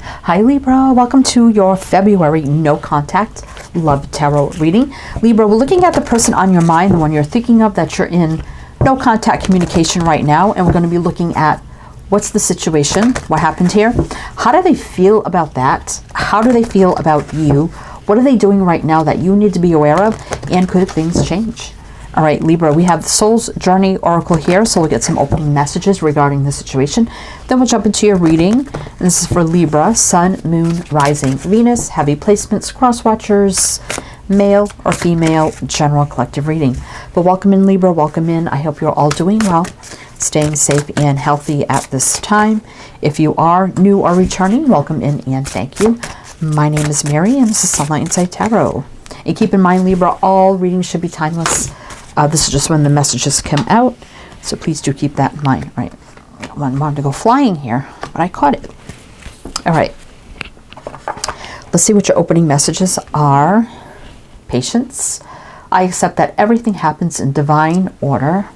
Hi Libra, welcome to your February no contact love tarot reading. Libra, we're looking at the person on your mind, the one you're thinking of that you're in no contact communication right now, and we're going to be looking at what's the situation, what happened here, how do they feel about that, how do they feel about you, what are they doing right now that you need to be aware of, and could things change? All right, Libra, we have the Soul's Journey Oracle here, so we'll get some opening messages regarding the situation. Then we'll jump into your reading. And this is for Libra, Sun, Moon, Rising, Venus, heavy placements, cross watchers, male or female, general collective reading. But welcome in, Libra, welcome in. I hope you're all doing well, staying safe and healthy at this time. If you are new or returning, welcome in and thank you. My name is Mary, and this is Sunlight Inside Tarot. And keep in mind, Libra, all readings should be timeless. This is just when the messages come out, so please do keep that in mind. Right, one wanted to go flying here, but I caught it. All right, let's see what your opening messages are. Patience. I accept that everything happens in divine order.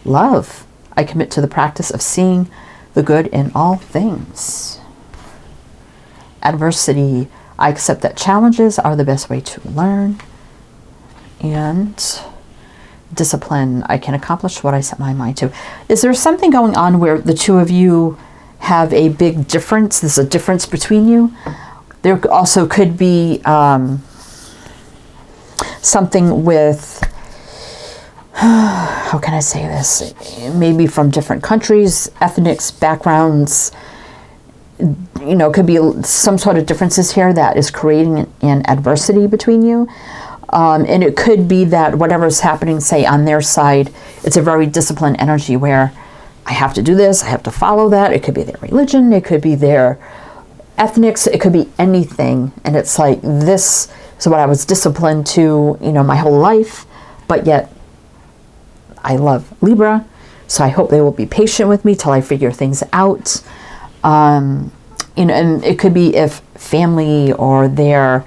Love. I commit to the practice of seeing the good in all things. Adversity. I accept that challenges are the best way to learn. And discipline. I can accomplish what I set my mind to. Is there something going on where the two of you have a big difference? There's a difference between you. There also could be something with, how can I say this? Maybe from different countries, ethnics, backgrounds. You know, could be some sort of differences here that is creating an adversity between you. And it could be that whatever's happening, say, on their side, it's a very disciplined energy where I have to do this, I have to follow that. It could be their religion, it could be their ethnics, it could be anything. And it's like, this is what I was disciplined to, you know, my whole life. But yet, I love Libra, so I hope they will be patient with me till I figure things out. You know, and it could be if family or their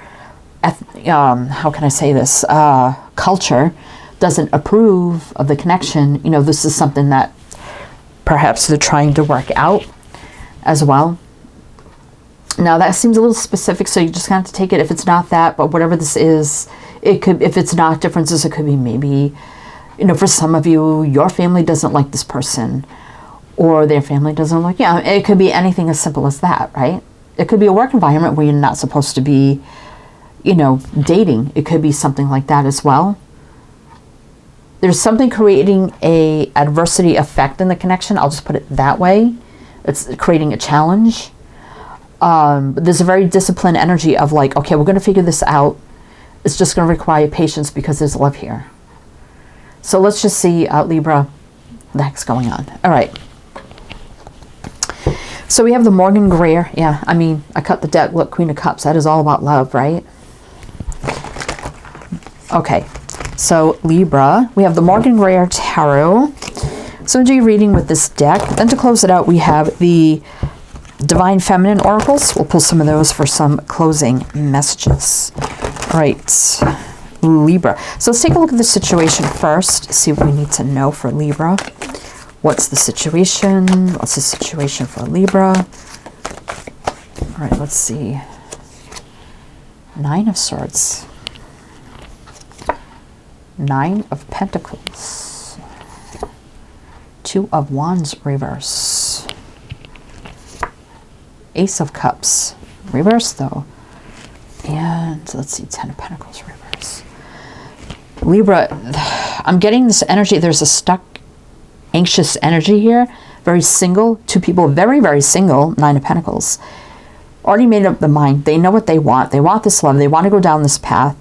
how can I say this, culture doesn't approve of the connection. You know, this is something that perhaps they're trying to work out as well. Now that seems a little specific, so you just have to take it if it's not that, but whatever this is, it could, if it's not differences, it could be maybe, you know, for some of you, your family doesn't like this person, or their family doesn't like, yeah, it could be anything as simple as that, right? It could be a work environment where you're not supposed to be, you know, dating. It could be something like that as well. There's something creating a adversity effect in the connection. I'll just put it that way. It's creating a challenge. But there's a very disciplined energy of like, okay, we're going to figure this out. It's just going to require patience because there's love here. So let's just see, Libra, what the heck's going on. All right. So we have the Morgan Greer. Yeah, I mean, I cut the deck. Look, Queen of Cups. That is all about love, right? Okay, so Libra, we have the Morgan Greer Tarot. So do your reading with this deck. Then to close it out, we have the Divine Feminine Oracles. We'll pull some of those for some closing messages. All right, Libra. So let's take a look at the situation first, see what we need to know for Libra. What's the situation? What's the situation for Libra? All right, let's see. Nine of Swords. Nine of Pentacles. Two of Wands reverse. Ace of Cups reverse though. And let's see, Ten of Pentacles reverse. Libra, I'm getting this energy. There's a stuck, anxious energy here. Very single. Two people, very, very single. Nine of Pentacles. Already made up the mind. They know what they want. They want this love. They want to go down this path.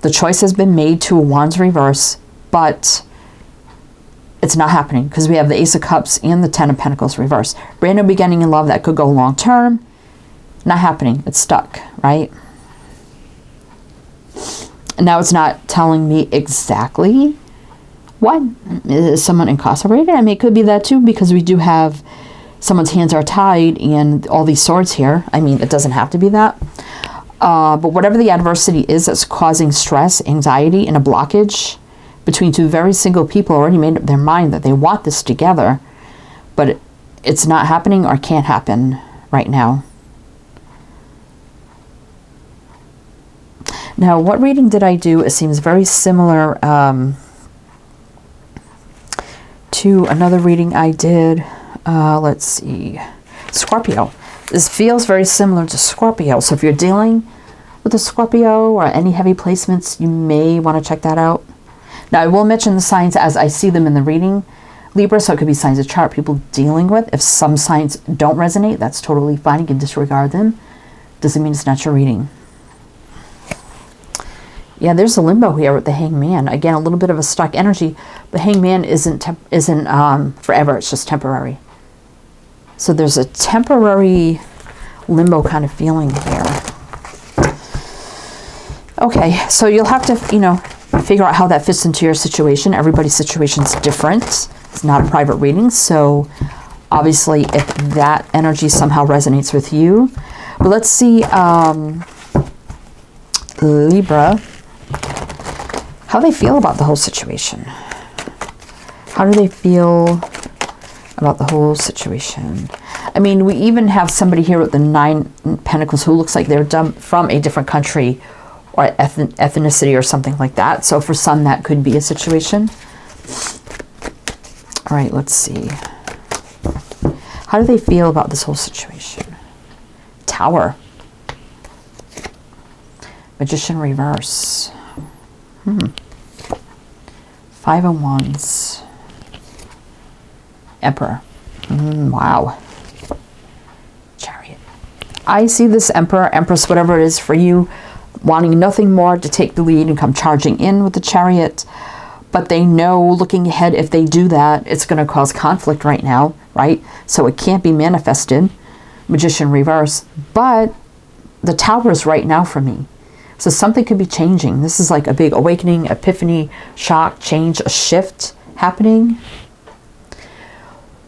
The choice has been made to a Wands reverse, but it's not happening because we have the Ace of Cups and the Ten of Pentacles reverse. Brand new beginning in love that could go long term. Not happening. It's stuck, right? And now it's not telling me exactly what. Is someone incarcerated? I mean, it could be that too, because we do have someone's hands are tied and all these swords here. I mean, it doesn't have to be that. But whatever the adversity is that's causing stress, anxiety, and a blockage between two very single people already made up their mind that they want this together, but it's not happening or can't happen right now. Now, what reading did I do? It seems very similar to another reading I did. Let's see. Scorpio. This feels very similar to Scorpio. So if you're dealing with a Scorpio or any heavy placements, you may want to check that out. Now, I will mention the signs as I see them in the reading, Libra, so it could be signs of chart people dealing with. If some signs don't resonate, that's totally fine. You can disregard them. Doesn't mean it's not your reading. Yeah, there's a limbo here with the Hangman. Again, a little bit of a stuck energy. The Hangman isn't forever. It's just temporary. So there's a temporary limbo kind of feeling here. Okay, so you'll have to, figure out how that fits into your situation. Everybody's situation is different. It's not a private reading, so obviously if that energy somehow resonates with you. But let's see, Libra, how they feel about the whole situation. How do they feel about the whole situation? I mean, we even have somebody here with the 9 Pentacles who looks like they're from a different country or ethnicity or something like that. So for some, that could be a situation. All right, let's see. How do they feel about this whole situation? Tower. Magician reverse. 5 of Wands. Emperor. Wow. Chariot. I see this Emperor, Empress, whatever it is for you, wanting nothing more to take the lead and come charging in with the Chariot. But they know, looking ahead, if they do that, it's going to cause conflict right now, right? So it can't be manifested. Magician reverse. But the Tower is right now for me. So something could be changing. This is like a big awakening, epiphany, shock, change, a shift happening.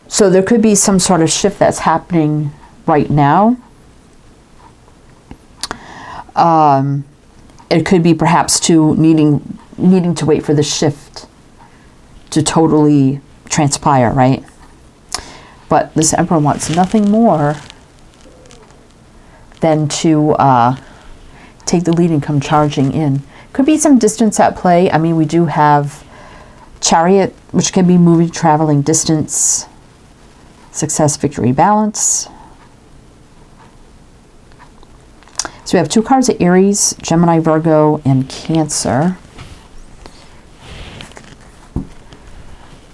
So there could be some sort of shift that's happening right now. It could be perhaps to needing to wait for the shift to totally transpire, right? But this Emperor wants nothing more than to take the lead and come charging in. Could be some distance at play. I mean, we do have Chariot, which can be moving, traveling, distance, success, victory, balance. So we have 2 cards of Aries, Gemini, Virgo, and Cancer.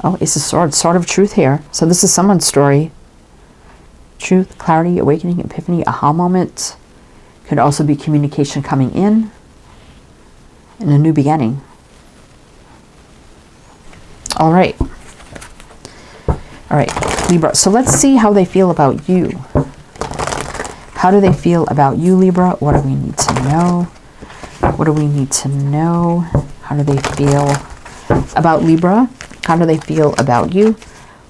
Oh, Ace of Swords, Sword of Truth here. So this is someone's story. Truth, clarity, awakening, epiphany, aha moment. Could also be communication coming in and a new beginning. All right. All right, Libra. So let's see how they feel about you. How do they feel about you, Libra? What do we need to know? What do we need to know? How do they feel about Libra? How do they feel about you?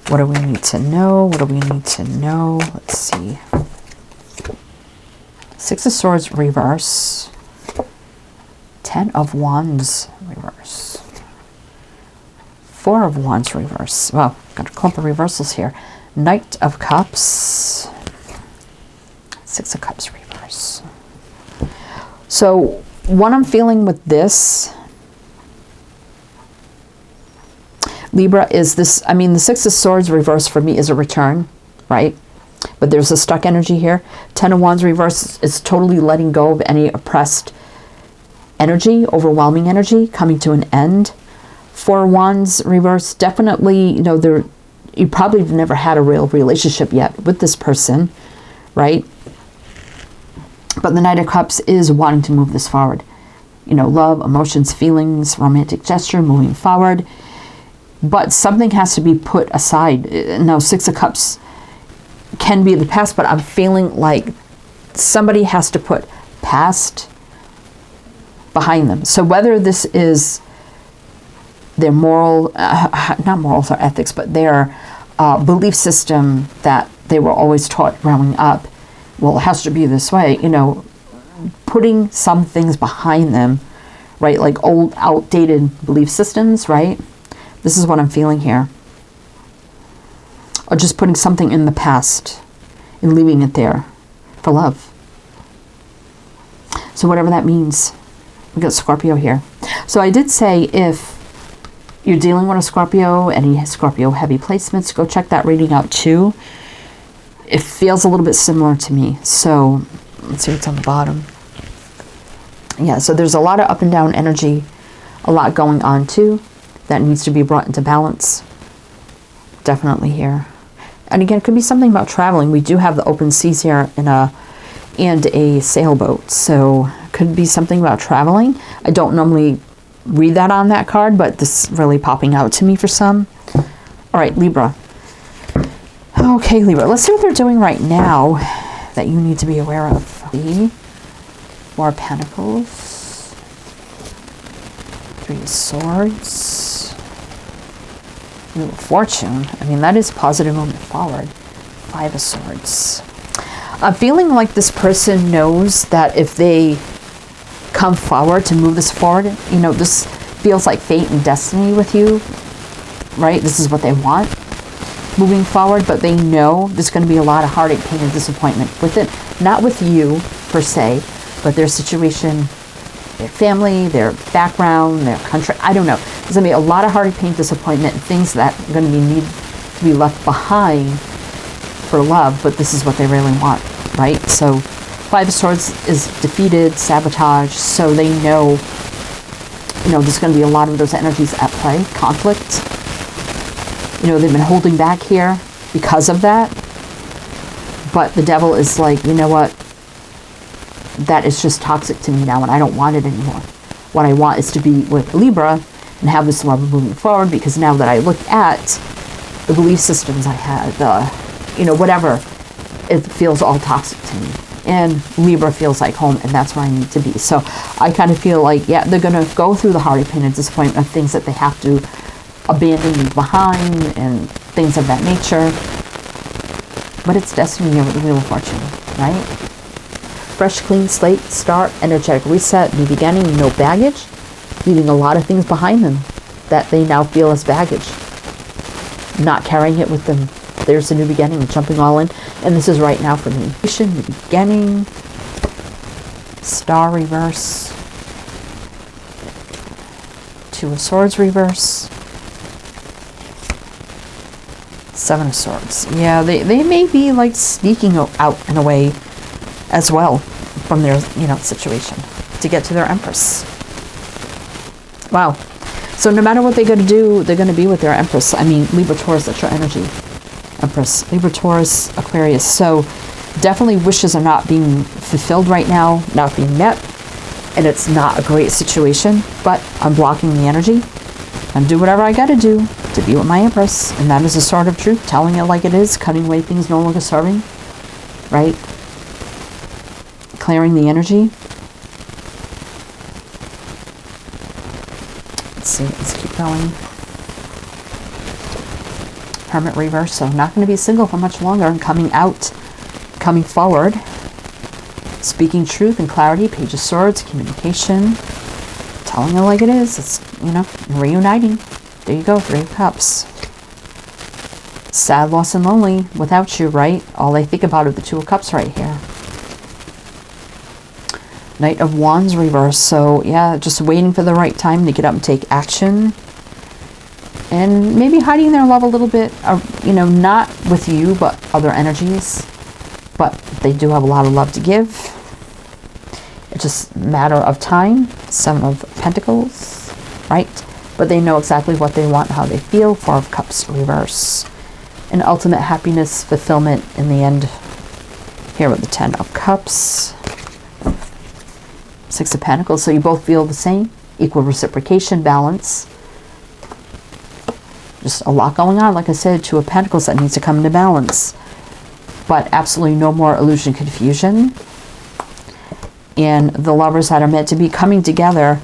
What do we need to know? What do we need to know? Let's see. 6 of Swords reverse. 10 of Wands reverse. 4 of Wands reverse. Well, got a clump of reversals here. Knight of Cups. 6 of Cups reverse. So what I'm feeling with this, Libra, is this, I mean, the 6 of Swords reverse for me is a return, right? But there's a stuck energy here. 10 of Wands reverse is totally letting go of any oppressed energy, overwhelming energy, coming to an end. 4 of Wands reverse, definitely, you probably have never had a real relationship yet with this person, right? But the Knight of Cups is wanting to move this forward. Love, emotions, feelings, romantic gesture, moving forward. But something has to be put aside. Now, 6 of Cups can be the past, but I'm feeling like somebody has to put past behind them. So whether this is their moral, not morals or ethics, but their belief system that they were always taught growing up, well, it has to be this way, putting some things behind them, right? Like old, outdated belief systems, right? This is what I'm feeling here. or just putting something in the past and leaving it there for love. So whatever that means, we got Scorpio here. So I did say if you're dealing with a Scorpio, any Scorpio heavy placements, go check that reading out too. It feels a little bit similar to me. So let's see what's on the bottom. Yeah, so there's a lot of up and down energy, a lot going on too, that needs to be brought into balance. Definitely here. And again, it could be something about traveling. We do have the open seas here and a sailboat. So it could be something about traveling. I don't normally read that on that card, but this is really popping out to me for some. All right, Libra. Okay, Libra, let's see what they're doing right now that you need to be aware of. The Four of Pentacles, Three of Swords, Wheel of Fortune. I mean, that is positive movement forward. Five of Swords. I'm feeling like this person knows that if they come forward to move this forward, you know, this feels like fate and destiny with you, right? This is what they want moving forward, but they know there's going to be a lot of heartache, pain, and disappointment with it. Not with you per se, but their situation, their family, their background, their country. I don't know. There's going to be a lot of heartache, pain, disappointment, and things that are going to need to be left behind for love, but this is what they really want, right? So Five of Swords is defeated, sabotage, so they know, you know, there's going to be a lot of those energies at play, conflict. You know, they've been holding back here because of that. But the Devil is like, you know what? That is just toxic to me now, and I don't want it anymore. What I want is to be with Libra and have this love moving forward, because now that I look at the belief systems I had, you know, whatever, it feels all toxic to me. And Libra feels like home, and that's where I need to be. So I kind of feel like, yeah, they're going to go through the heartache, pain, and disappointment of things that they have to abandon, leave behind, and things of that nature. But it's destiny here with the Wheel of Fortune, right? Fresh, clean slate, start, energetic reset, new beginning, no baggage, leaving a lot of things behind them that they now feel as baggage. Not carrying it with them. There's a new beginning, jumping all in, and this is right now for me. New beginning, Star reverse, Two of Swords reverse, Seven of Swords. Yeah, they may be like sneaking out in a way as well from their, you know, situation to get to their Empress. Wow. So no matter what they're going to do, they're going to be with their Empress. I mean, Libra, Taurus, that's your energy. Empress, Libra, Taurus, Aquarius. So definitely wishes are not being fulfilled right now, not being met, and it's not a great situation, but I'm blocking the energy and do whatever I got to do to be with my Empress, and that is a sword of truth, telling it like it is, cutting away things no longer serving, right? Clearing the energy. Let's see, let's keep going. Hermit reverse, so not going to be single for much longer, and coming out, coming forward, speaking truth and clarity. Page of Swords, communication, telling it like it is. It's, you know, reuniting. There you go, Three of Cups. Sad, lost, and lonely without you, right? All I think about are the Two of Cups right here. Knight of Wands reverse, so yeah, just waiting for the right time to get up and take action. And maybe hiding their love a little bit, you know, not with you, but other energies. But they do have a lot of love to give. It's just a matter of time. Seven of Pentacles, right? But they know exactly what they want, how they feel. Four of Cups reverse. And ultimate happiness, fulfillment in the end. Here with the Ten of Cups. Six of Pentacles. So you both feel the same. Equal reciprocation, balance. Just a lot going on. Like I said, Two of Pentacles that needs to come into balance. But absolutely no more illusion, confusion. And the lovers that are meant to be coming together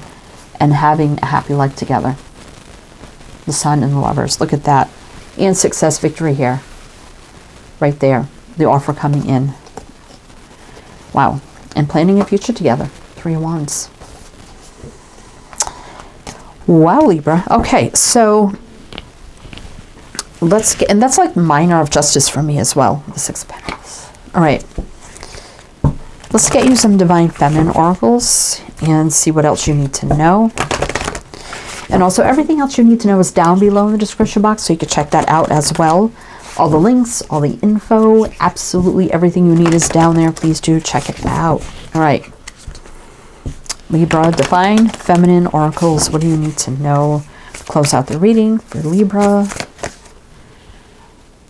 and having a happy life together. The Sun and the lovers. Look at that. And success, victory here. Right there. The offer coming in. Wow. And planning a future together. Three of Wands. Wow, Libra. Okay, so let's get, and that's like minor of justice for me as well, the Six of Pentacles. All right. Let's get you some Divine Feminine oracles and see what else you need to know. And also everything else you need to know is down below in the description box, so you can check that out as well. All the links, all the info, absolutely everything you need is down there. Please do check it out. All right. Libra, Divine Feminine oracles. What do you need to know? Close out the reading for Libra.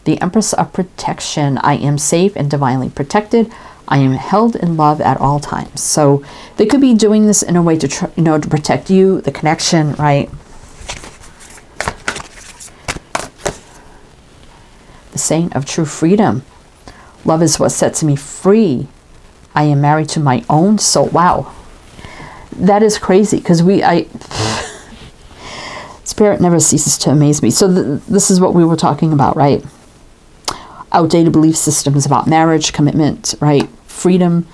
The Empress of Protection. I am safe and divinely protected. I am held in love at all times. So they could be doing this in a way to to protect you, the connection, right? The Saint of True Freedom. Love is what sets me free. I am married to my own soul. Wow. That is crazy, because Spirit never ceases to amaze me. So this is what we were talking about, right? Outdated belief systems about marriage, commitment, right? Freedom,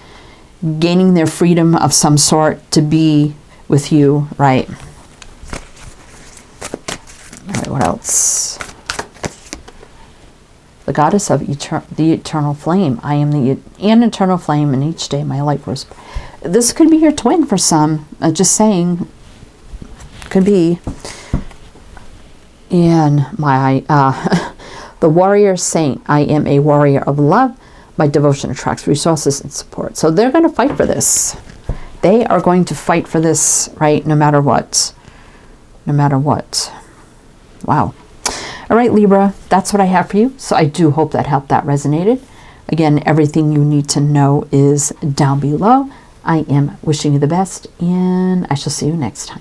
gaining their freedom of some sort to be with you, right? All right, what else? The Goddess of the Eternal Flame. I am an eternal flame, and each day my light grows. This could be your twin for some. Just saying. Could be. And my the Warrior Saint. I am a warrior of love. My devotion attracts resources and support. So they're going to fight for this. They are going to fight for this, right? No matter what. No matter what. Wow. All right, Libra, that's what I have for you. So I do hope that helped, that resonated. Again, everything you need to know is down below. I am wishing you the best, and I shall see you next time.